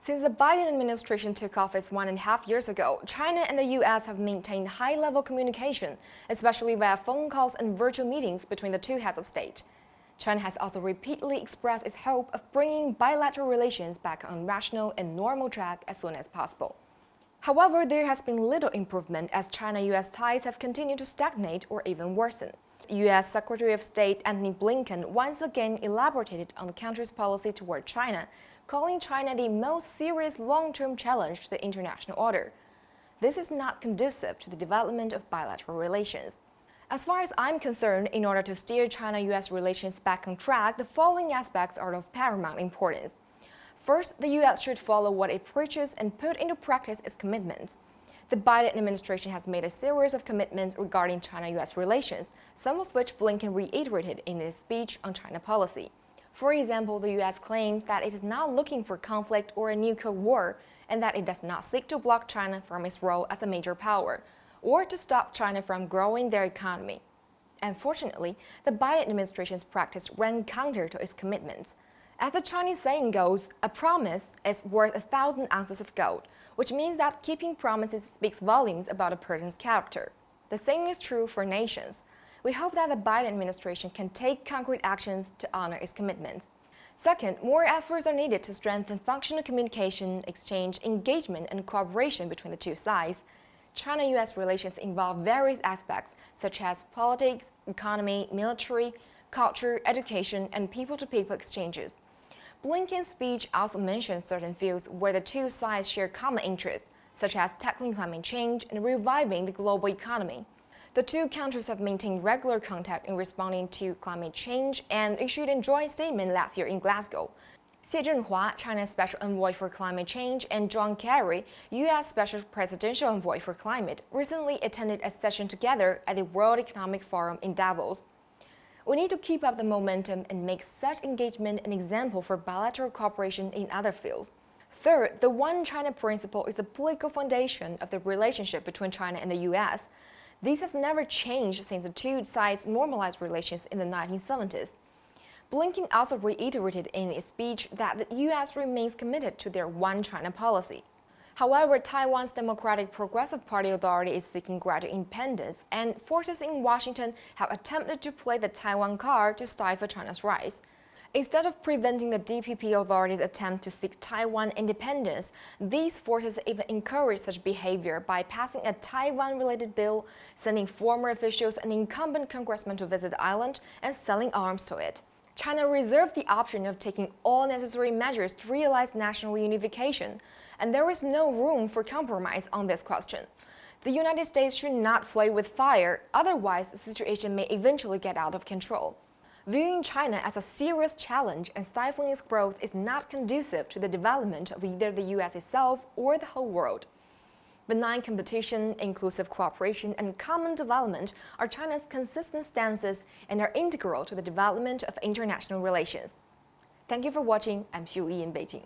Since the Biden administration took office 1.5 years ago, China and the U.S. have maintained high-level communication, especially via phone calls and virtual meetings between the two heads of state. China has also repeatedly expressed its hope of bringing bilateral relations back on rational and normal track as soon as possible. However, there has been little improvement as China-U.S. ties have continued to stagnate or even worsen. U.S. Secretary of State Antony Blinken once again elaborated on the country's policy toward China, calling China the most serious long-term challenge to the international order. This is not conducive to the development of bilateral relations. As far as I'm concerned, in order to steer China-U.S. relations back on track, the following aspects are of paramount importance. First, the U.S. should follow what it preaches and put into practice its commitments. The Biden administration has made a series of commitments regarding China-U.S. relations, some of which Blinken reiterated in his speech on China policy. For example, the U.S. claims that it is not looking for conflict or a new Cold War, and that it does not seek to block China from its role as a major power, or to stop China from growing their economy. Unfortunately, the Biden administration's practice ran counter to its commitments. As the Chinese saying goes, a promise is worth 1,000 ounces of gold, which means that keeping promises speaks volumes about a person's character. The same is true for nations. We hope that the Biden administration can take concrete actions to honor its commitments. Second, more efforts are needed to strengthen functional communication, exchange, engagement, and cooperation between the two sides. China-U.S. relations involve various aspects, such as politics, economy, military, culture, education, and people-to-people exchanges. Blinken's speech also mentions certain fields where the two sides share common interests, such as tackling climate change and reviving the global economy. The two countries have maintained regular contact in responding to climate change and issued a joint statement last year in Glasgow. Xie Zhenhua, China's Special Envoy for Climate Change, and John Kerry, U.S. Special Presidential Envoy for Climate, recently attended a session together at the World Economic Forum in Davos. We need to keep up the momentum and make such engagement an example for bilateral cooperation in other fields. Third, the One China principle is the political foundation of the relationship between China and the U.S. This has never changed since the two sides normalized relations in the 1970s. Blinken also reiterated in his speech that the U.S. remains committed to their One China policy. However, Taiwan's Democratic Progressive Party Authority is seeking gradual independence, and forces in Washington have attempted to play the Taiwan card to stifle China's rise. Instead of preventing the DPP authorities' attempt to seek Taiwan independence, these forces even encourage such behavior by passing a Taiwan-related bill, sending former officials and incumbent congressmen to visit the island, and selling arms to it. China reserved the option of taking all necessary measures to realize national unification, and there is no room for compromise on this question. The United States should not play with fire, otherwise the situation may eventually get out of control. Viewing China as a serious challenge and stifling its growth is not conducive to the development of either the U.S. itself or the whole world. Benign competition, inclusive cooperation, and common development are China's consistent stances and are integral to the development of international relations. Thank you for watching. I'm Xiu Yi in Beijing.